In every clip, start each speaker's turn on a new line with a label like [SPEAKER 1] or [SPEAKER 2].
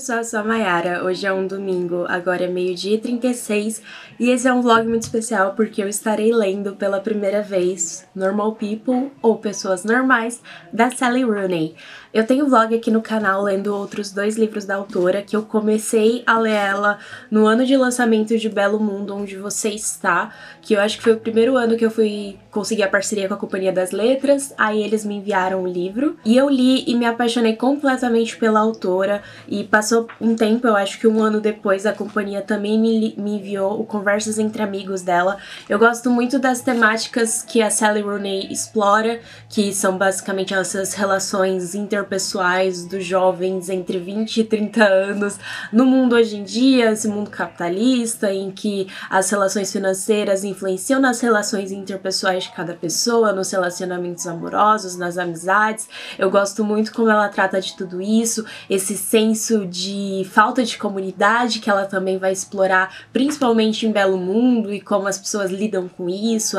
[SPEAKER 1] pessoal, eu sou a Mayara. Hoje é um domingo, agora é meio-dia e 36 e esse é um vlog muito especial porque eu estarei lendo pela primeira vez Normal People, ou Pessoas Normais, da Sally Rooney. Eu tenho vlog aqui no canal lendo outros dois livros da autora, que eu comecei a ler ela no ano de lançamento de Belo Mundo, Onde Você Está, que eu acho que foi o primeiro ano que eu fui conseguir a parceria com a Companhia das Letras, aí eles me enviaram o livro, e eu li e me apaixonei completamente pela autora, e passou um tempo, eu acho que um ano depois, a companhia também me enviou o Conversas Entre Amigos dela. Eu gosto muito das temáticas que a Sally Rooney explora, que são basicamente essas relações interpessoais dos jovens entre 20 e 30 anos no mundo hoje em dia, esse mundo capitalista, em que as relações financeiras influenciam nas relações interpessoais de cada pessoa, nos relacionamentos amorosos, nas amizades. Eu gosto muito como ela trata de tudo isso, esse senso de falta de comunidade que ela também vai explorar, principalmente em Belo Mundo, e como as pessoas lidam com isso,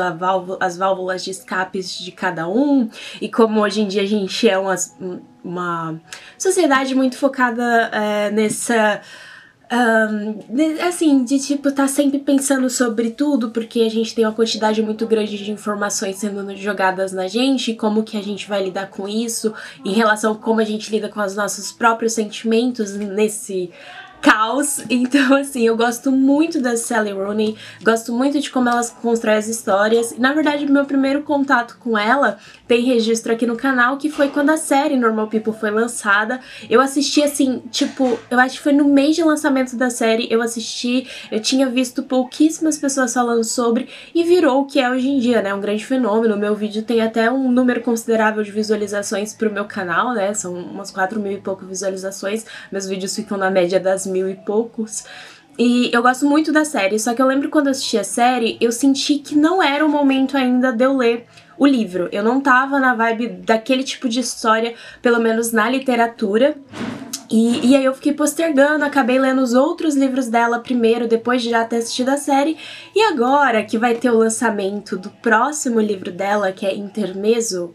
[SPEAKER 1] as válvulas de escapes de cada um, e como hoje em dia a gente é uma sociedade muito focada nessa... assim, de tipo, tá sempre pensando sobre tudo, porque a gente tem uma quantidade muito grande de informações sendo jogadas na gente, e como que a gente vai lidar com isso, em relação a como a gente lida com os nossos próprios sentimentos nesse caos. Então, assim, eu gosto muito da Sally Rooney, gosto muito de como ela constrói as histórias, e na verdade meu primeiro contato com ela tem registro aqui no canal, que foi quando a série Normal People foi lançada. Eu assisti, assim, tipo, eu acho que foi no mês de lançamento da série, eu assisti, eu tinha visto pouquíssimas pessoas falando sobre, e virou o que é hoje em dia, né, um grande fenômeno. O meu vídeo tem até um número considerável de visualizações pro meu canal, né, são umas 4.000 e pouco visualizações, meus vídeos ficam na média das 1.000 e poucos. E eu gosto muito da série, só que eu lembro quando eu assisti a série, eu senti que não era o momento ainda de eu ler o livro. Eu não tava na vibe daquele tipo de história, pelo menos na literatura. E aí eu fiquei postergando, acabei lendo os outros livros dela primeiro, depois de já ter assistido a série. E agora que vai ter o lançamento do próximo livro dela, que é Intermezzo,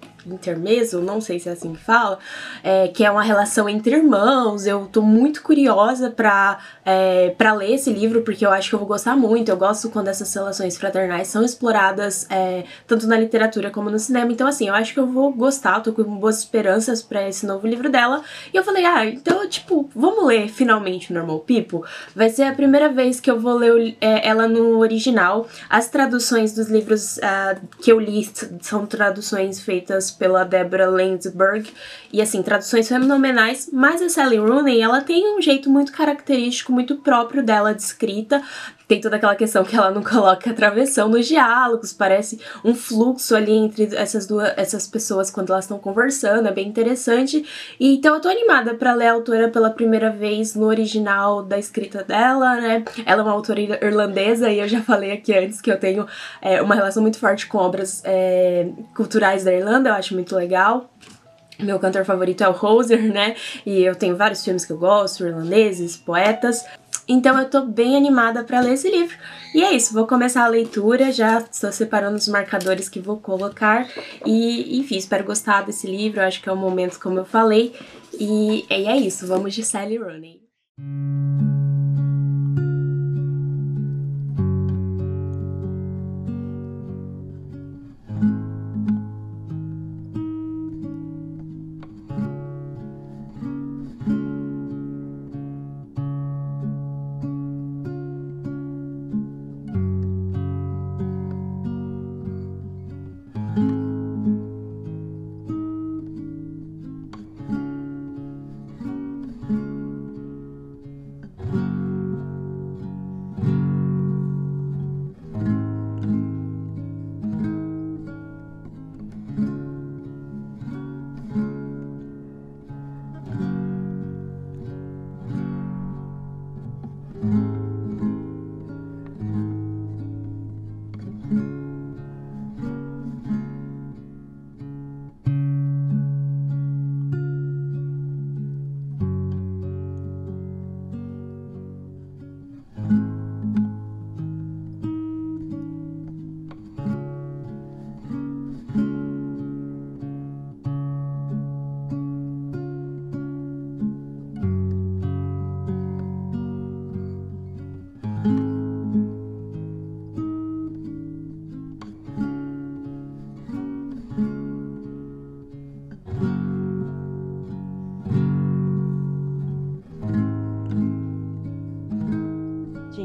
[SPEAKER 1] não sei se é assim que fala, que é uma relação entre irmãos. Eu tô muito curiosa pra ler esse livro, porque eu acho que eu vou gostar muito. Eu gosto quando essas relações fraternais são exploradas tanto na literatura como no cinema. Então, assim, eu acho que eu vou gostar, tô com boas esperanças pra esse novo livro dela. E eu falei, então, tipo, vamos ler finalmente Normal People? Vai ser a primeira vez que eu vou ler ela no original. As traduções dos livros que eu li são traduções feitas pela Deborah Landsberg, e assim, traduções fenomenais, mas a Sally Rooney, ela tem um jeito muito característico, muito próprio dela de escrita. Tem toda aquela questão que ela não coloca travessão nos diálogos, parece um fluxo ali entre essas pessoas quando elas estão conversando, é bem interessante. E então eu tô animada pra ler a autora pela primeira vez no original da escrita dela, né? Ela é uma autora irlandesa, e eu já falei aqui antes que eu tenho uma relação muito forte com obras culturais da Irlanda, eu acho muito legal. Meu cantor favorito é o Hozier, né? E eu tenho vários filmes que eu gosto, irlandeses, poetas. Então eu tô bem animada pra ler esse livro. E é isso, vou começar a leitura, já estou separando os marcadores que vou colocar. E enfim, espero gostar desse livro, eu acho que é um momento como eu falei. E é isso, vamos de Sally Rooney.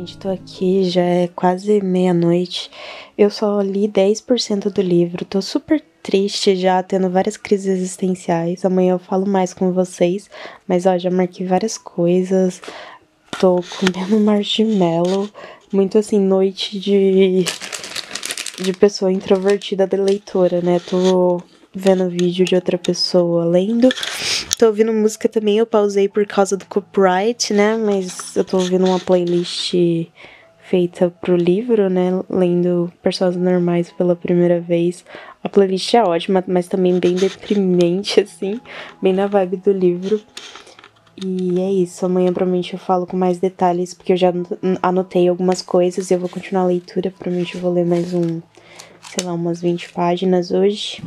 [SPEAKER 2] Gente, tô aqui, já é quase meia-noite. Eu só li 10% do livro, tô super triste já, tendo várias crises existenciais. Amanhã eu falo mais com vocês, mas ó, já marquei várias coisas. Tô comendo marshmallow, muito assim, noite de pessoa introvertida da leitora, né? Tô vendo vídeo de outra pessoa lendo. Tô ouvindo música também, eu pausei por causa do copyright, né? Mas eu tô ouvindo uma playlist feita pro livro, né? Lendo Pessoas Normais pela primeira vez. A playlist é ótima, mas também bem deprimente, assim, bem na vibe do livro. E é isso, amanhã provavelmente eu falo com mais detalhes, porque eu já anotei algumas coisas e eu vou continuar a leitura. Provavelmente eu vou ler mais sei lá, umas 20 páginas hoje.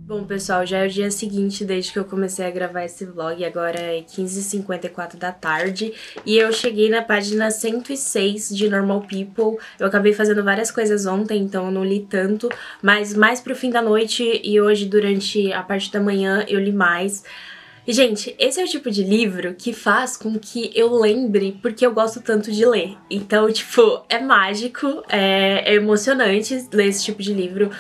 [SPEAKER 1] Bom, pessoal, já é o dia seguinte desde que eu comecei a gravar esse vlog, agora é 15h54 da tarde, e eu cheguei na página 106 de Normal People. Eu acabei fazendo várias coisas ontem, então eu não li tanto, mas mais pro fim da noite e hoje durante a parte da manhã eu li mais. E, gente, esse é o tipo de livro que faz com que eu lembre porque eu gosto tanto de ler. Então, tipo, é mágico, é emocionante ler esse tipo de livro.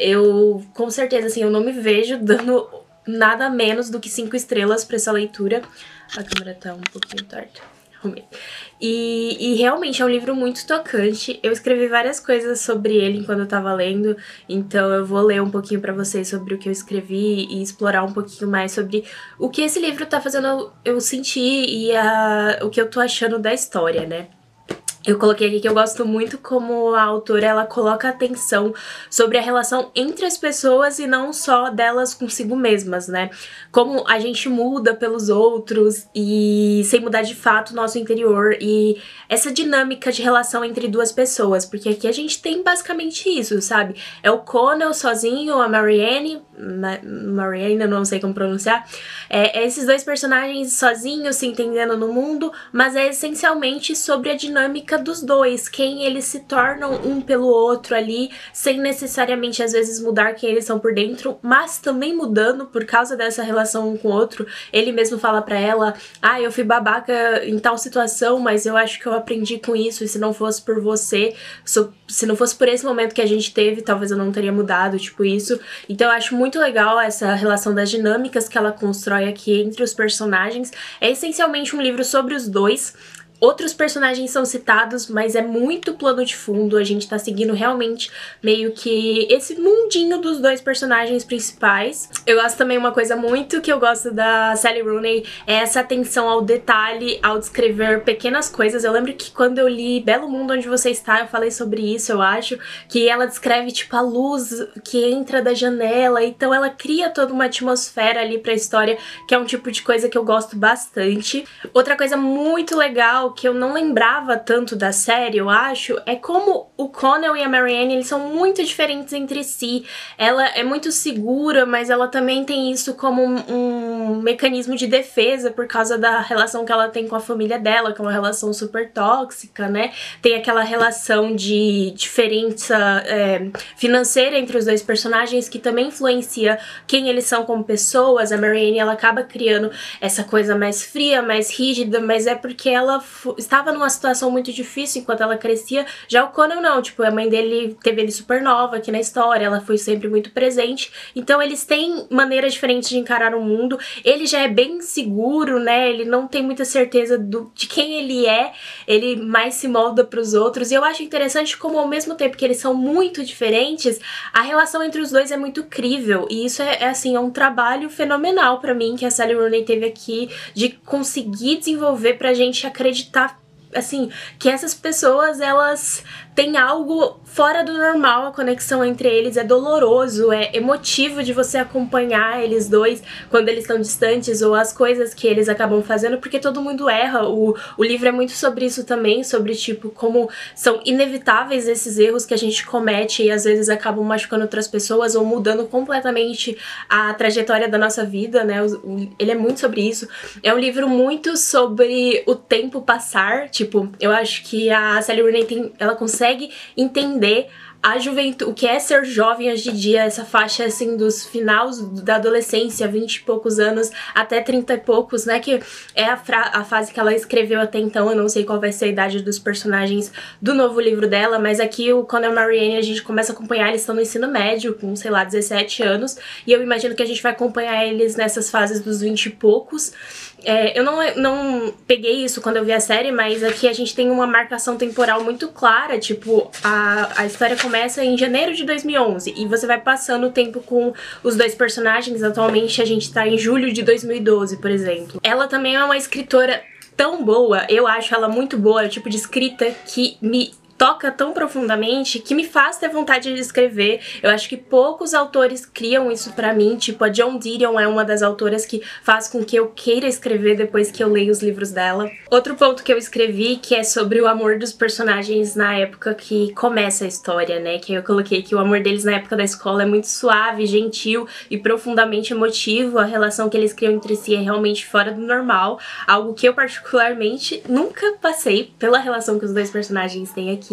[SPEAKER 1] Eu, com certeza, assim, eu não me vejo dando nada menos do que 5 estrelas pra essa leitura. A câmera tá um pouquinho torta. E realmente é um livro muito tocante. Eu escrevi várias coisas sobre ele enquanto eu tava lendo, então eu vou ler um pouquinho pra vocês sobre o que eu escrevi e explorar um pouquinho mais sobre o que esse livro tá fazendo eu sentir e o que eu tô achando da história, né? Eu coloquei aqui que eu gosto muito como a autora, ela coloca atenção sobre a relação entre as pessoas e não só delas consigo mesmas, né? Como a gente muda pelos outros e sem mudar de fato o nosso interior e essa dinâmica de relação entre duas pessoas, porque aqui a gente tem basicamente isso, sabe? É o Connell sozinho, a Marianne, eu não sei como pronunciar, esses dois personagens sozinhos se entendendo no mundo, mas é essencialmente sobre a dinâmica dos dois, quem eles se tornam um pelo outro ali, sem necessariamente às vezes mudar quem eles são por dentro, mas também mudando por causa dessa relação um com o outro. Ele mesmo fala pra ela, eu fui babaca em tal situação, mas eu acho que eu aprendi com isso, e se não fosse por você, se não fosse por esse momento que a gente teve, talvez eu não teria mudado, tipo isso. Então eu acho muito legal essa relação das dinâmicas que ela constrói aqui entre os personagens. É essencialmente um livro sobre os dois. Outros personagens são citados, mas é muito plano de fundo, a gente tá seguindo realmente meio que esse mundinho dos dois personagens principais. Eu gosto também, uma coisa muito que eu gosto da Sally Rooney é essa atenção ao detalhe, ao descrever pequenas coisas. Eu lembro que quando eu li Belo Mundo Onde Você Está, eu falei sobre isso, eu acho, que ela descreve tipo a luz que entra da janela, então ela cria toda uma atmosfera ali pra história, que é um tipo de coisa que eu gosto bastante. Outra coisa muito legal que eu não lembrava tanto da série, eu acho, é como o Connell e a Marianne, eles são muito diferentes entre si. Ela é muito segura, mas ela também tem isso como um mecanismo de defesa por causa da relação que ela tem com a família dela, que é uma relação super tóxica, né? Tem aquela relação de diferença financeira entre os dois personagens que também influencia quem eles são como pessoas. A Marianne, ela acaba criando essa coisa mais fria, mais rígida, mas é porque ela estava numa situação muito difícil enquanto ela crescia. Já o Connell não, tipo, a mãe dele teve ele super nova aqui na história, ela foi sempre muito presente, então eles têm maneiras diferentes de encarar o mundo. Ele já é bem seguro, né, ele não tem muita certeza de quem ele é, ele mais se molda pros outros, e eu acho interessante como ao mesmo tempo que eles são muito diferentes, a relação entre os dois é muito crível, e isso assim, é um trabalho fenomenal pra mim que a Sally Rooney teve aqui, de conseguir desenvolver pra gente acreditar, assim, que essas pessoas, elas têm algo fora do normal, a conexão entre eles é doloroso, é emotivo de você acompanhar eles dois quando eles estão distantes, ou as coisas que eles acabam fazendo, porque todo mundo erra. O livro é muito sobre isso também, sobre, tipo, como são inevitáveis esses erros que a gente comete e às vezes acabam machucando outras pessoas ou mudando completamente a trajetória da nossa vida, né? Ele é muito sobre isso. É um livro muito sobre o tempo passar, tipo, eu acho que a Sally Rooney ela consegue entender a juventude, o que é ser jovem hoje em dia, essa faixa assim dos finais da adolescência, 20 e poucos anos até 30 e poucos, né, que é a fase que ela escreveu até então. Eu não sei qual vai ser a idade dos personagens do novo livro dela, mas aqui o Connell e a Marianne a gente começa a acompanhar, eles estão no ensino médio, com, sei lá, 17 anos, e eu imagino que a gente vai acompanhar eles nessas fases dos 20 e poucos. Eu não peguei isso quando eu vi a série, mas aqui a gente tem uma marcação temporal muito clara, tipo, a história começa em janeiro de 2011 e você vai passando o tempo com os dois personagens. Atualmente a gente tá em julho de 2012, por exemplo. Ela também é uma escritora tão boa, eu acho ela muito boa, é o tipo de escrita que me toca tão profundamente que me faz ter vontade de escrever. Eu acho que poucos autores criam isso pra mim, tipo a Joan Didion é uma das autoras que faz com que eu queira escrever depois que eu leio os livros dela. Outro ponto que eu escrevi, que é sobre o amor dos personagens na época que começa a história, né, que eu coloquei que o amor deles na época da escola é muito suave, gentil e profundamente emotivo. A relação que eles criam entre si é realmente fora do normal, algo que eu particularmente nunca passei pela relação que os dois personagens têm aqui.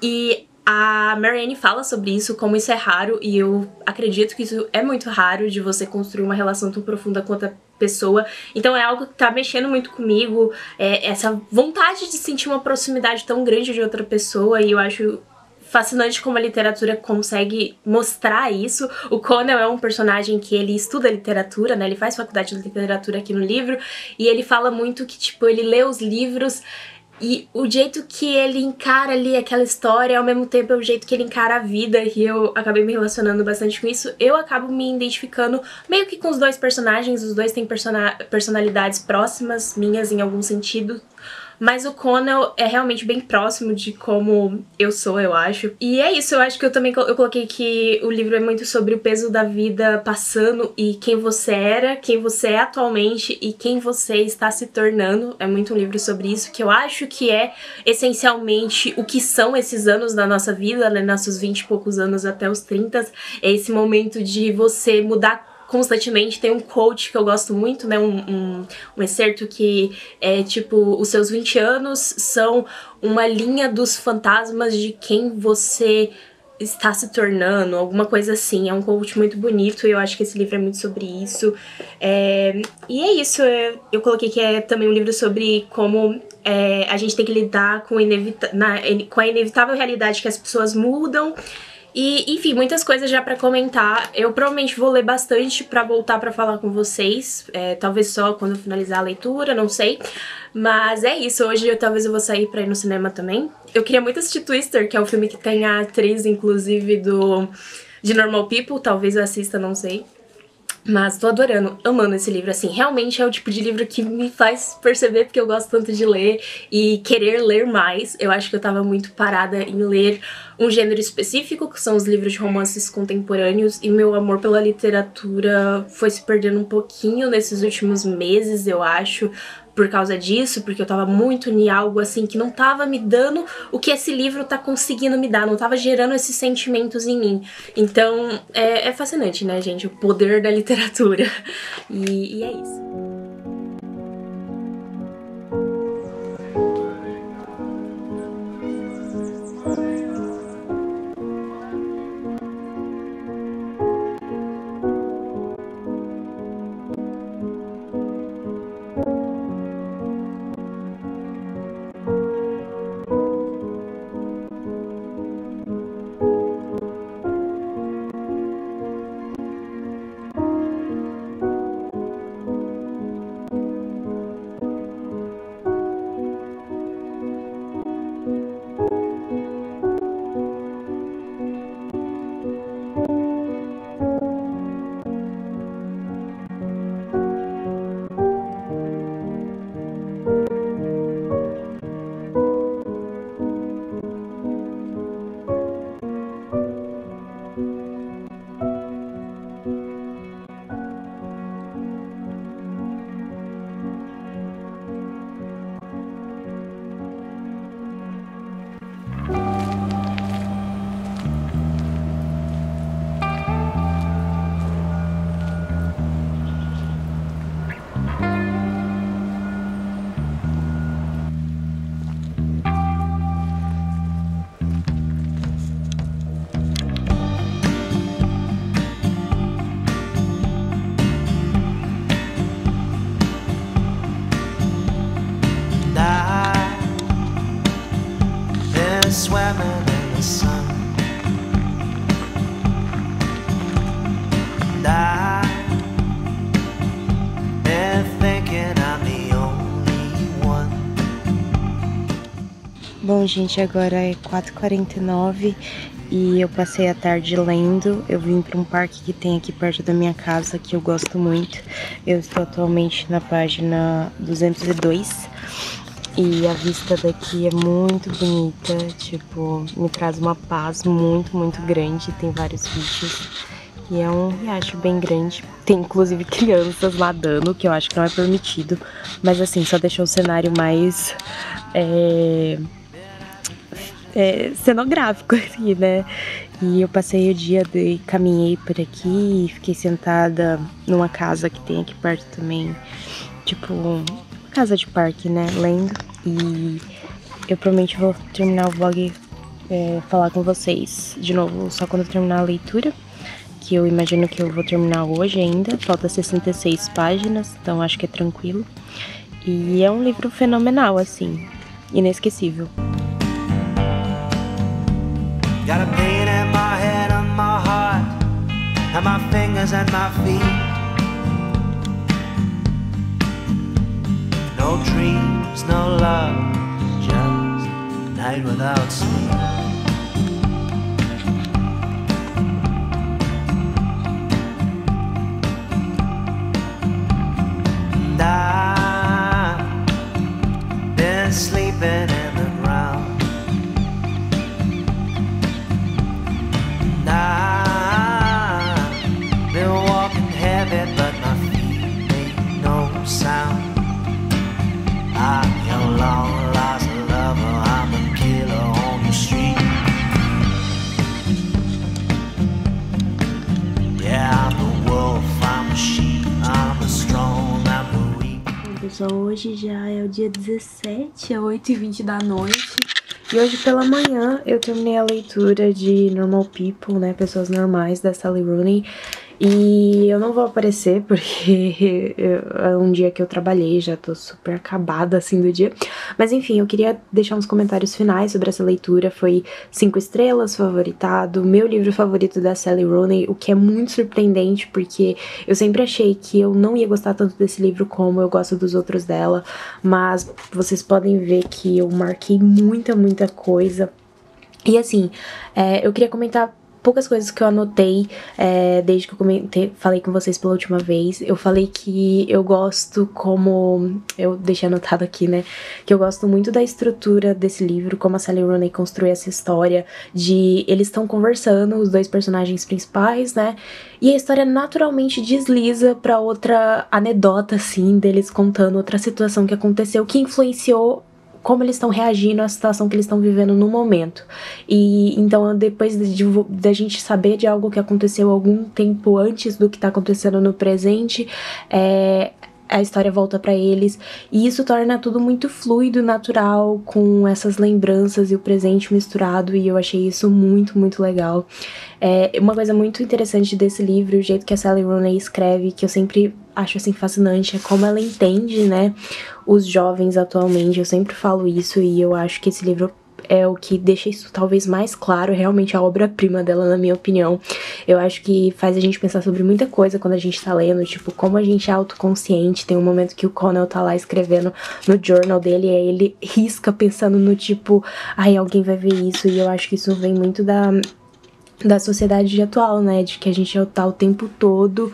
[SPEAKER 1] E a Marianne fala sobre isso, como isso é raro, e eu acredito que isso é muito raro, de você construir uma relação tão profunda com outra pessoa. Então é algo que tá mexendo muito comigo, essa vontade de sentir uma proximidade tão grande de outra pessoa, e eu acho fascinante como a literatura consegue mostrar isso. O Connell é um personagem que ele estuda literatura, né, ele faz faculdade de literatura aqui no livro, e ele fala muito que, tipo, ele lê os livros e o jeito que ele encara ali aquela história, ao mesmo tempo é o jeito que ele encara a vida, e eu acabei me relacionando bastante com isso. Eu acabo me identificando meio que com os dois personagens, os dois têm personalidades próximas minhas em algum sentido, mas o Connell é realmente bem próximo de como eu sou, eu acho. E é isso, eu acho que eu coloquei que o livro é muito sobre o peso da vida passando e quem você era, quem você é atualmente e quem você está se tornando. É muito um livro sobre isso, que eu acho que é essencialmente o que são esses anos da nossa vida, né, nossos 20 e poucos anos até os 30. É esse momento de você mudar constantemente. Tem um quote que eu gosto muito, né, um excerto que é tipo, os seus 20 anos são uma linha dos fantasmas de quem você está se tornando, alguma coisa assim. É um quote muito bonito e eu acho que esse livro é muito sobre isso. E é isso, eu coloquei que é também um livro sobre como a gente tem que lidar com a inevitável realidade que as pessoas mudam E, enfim, muitas coisas já pra comentar. Eu provavelmente vou ler bastante pra voltar pra falar com vocês. Talvez só quando eu finalizar a leitura, não sei. Mas é isso, hoje talvez eu vou sair pra ir no cinema também. Eu queria muito assistir Twister, que é um filme que tem a atriz, inclusive, de Normal People. Talvez eu assista, não sei. Mas tô adorando, amando esse livro, assim, realmente é o tipo de livro que me faz perceber porque eu gosto tanto de ler e querer ler mais. Eu acho que eu tava muito parada em ler um gênero específico, que são os livros de romances contemporâneos, e meu amor pela literatura foi se perdendo um pouquinho nesses últimos meses, eu acho, por causa disso, porque eu tava muito em algo assim que não tava me dando o que esse livro tá conseguindo me dar, não tava gerando esses sentimentos em mim. Então é fascinante, né, gente, o poder da literatura. E é isso.
[SPEAKER 3] Swimming in the sun, and I'm thinking I'm the only one.
[SPEAKER 2] Bom, gente, agora é 4h49 e eu passei a tarde lendo. Eu vim para um parque que tem aqui perto da minha casa, que eu gosto muito. Eu estou atualmente na página 202. E a vista daqui é muito bonita, tipo, me traz uma paz muito, muito grande. Tem vários bichos e é um riacho bem grande. Tem inclusive crianças nadando, que eu acho que não é permitido. Mas assim, só deixou o cenário mais cenográfico aqui, né? E eu passei o dia caminhei por aqui, fiquei sentada numa casa que tem aqui perto também, tipo, casa de parque, né, lendo. E eu provavelmente vou terminar o vlog, falar com vocês de novo só quando eu terminar a leitura, que eu imagino que eu vou terminar hoje ainda. Falta 66 páginas, então acho que é tranquilo. E é um livro fenomenal, assim, inesquecível.
[SPEAKER 3] Got a pain in my head and my heart, and my fingers and my feet. No dreams, no love, just night without sleep. And I've been sleeping in the ground. And I've been walking heavy, but my feet make no sound. I'm your long lost lover, I'm a killer on the street. Yeah, I'm the wolf, I'm the sheep, I'm the strong, I'm the weak.
[SPEAKER 1] Bom, pessoal, hoje já é o dia 17, é 8h20 da noite. E hoje pela manhã eu terminei a leitura de Normal People, né, Pessoas Normais, da Sally Rooney.
[SPEAKER 2] E eu não vou aparecer porque é um dia que eu trabalhei, já tô super acabada assim do dia. Mas enfim, eu queria deixar uns comentários finais sobre essa leitura. Foi 5 estrelas, favoritado, meu livro favorito da Sally Rooney, o que é muito surpreendente porque eu sempre achei que eu não ia gostar tanto desse livro como eu gosto dos outros dela, mas vocês podem ver que eu marquei muita coisa. E assim, eu queria comentar poucas coisas que eu anotei desde que eu falei com vocês pela última vez. Eu falei que eu gosto como... Eu deixei anotado aqui, né? Que eu gosto muito da estrutura desse livro, como a Sally Rooney construiu essa história de... Eles estão conversando, os dois personagens principais, né? E a história naturalmente desliza pra outra anedota, assim, deles contando outra situação que aconteceu que influenciou como eles estão reagindo à situação que eles estão vivendo no momento. E então, depois da gente saber de algo que aconteceu algum tempo antes do que tá acontecendo no presente, a história volta pra eles, e isso torna tudo muito fluido, natural, com essas lembranças e o presente misturado, e eu achei isso muito legal. Uma coisa muito interessante desse livro, o jeito que a Sally Rooney escreve, que eu sempre acho assim fascinante, é como ela entende, né, os jovens atualmente. Eu sempre falo isso, e eu acho que esse livro é o que deixa isso talvez mais claro, realmente a obra-prima dela, na minha opinião. Eu acho que faz a gente pensar sobre muita coisa quando a gente tá lendo, tipo, como a gente é autoconsciente. Tem um momento que o Connell tá lá escrevendo no journal dele, e aí ele risca pensando no tipo, ai, alguém vai ver isso, e eu acho que isso vem muito da sociedade atual, né, de que a gente tá o tempo todo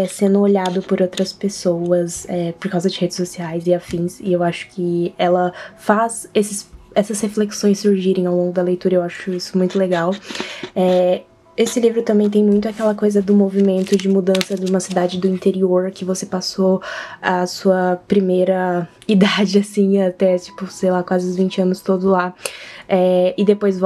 [SPEAKER 2] sendo olhado por outras pessoas por causa de redes sociais e afins, e eu acho que ela faz essas reflexões surgirem ao longo da leitura. Eu acho isso muito legal. Esse livro também tem muito aquela coisa do movimento de mudança de uma cidade do interior, que você passou a sua primeira idade, assim, até, tipo, sei lá, quase os 20 anos todo lá. E depois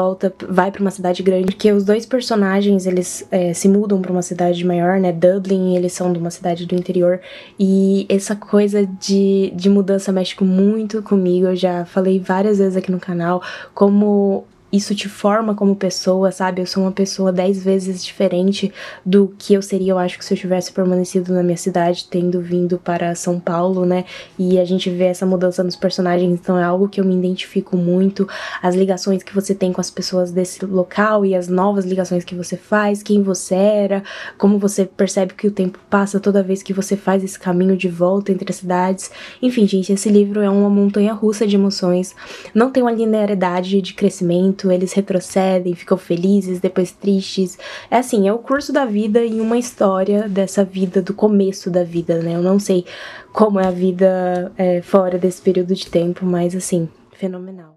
[SPEAKER 2] vai pra uma cidade grande, porque os dois personagens, eles se mudam pra uma cidade maior, né, Dublin, e eles são de uma cidade do interior, e essa coisa de mudança mexe muito comigo. Eu já falei várias vezes aqui no canal como isso te forma como pessoa, sabe? Eu sou uma pessoa 10 vezes diferente do que eu seria, eu acho, que se eu tivesse permanecido na minha cidade, tendo vindo para São Paulo, né? E a gente vê essa mudança nos personagens, então é algo que eu me identifico muito. As ligações que você tem com as pessoas desse local e as novas ligações que você faz, quem você era, como você percebe que o tempo passa toda vez que você faz esse caminho de volta entre as cidades. Enfim, gente, esse livro é uma montanha-russa de emoções. Não tem uma linearidade de crescimento, eles retrocedem, ficam felizes, depois tristes. É assim, é o curso da vida em uma história dessa vida, do começo da vida, né? Eu não sei como é a vida fora desse período de tempo, mas assim, fenomenal.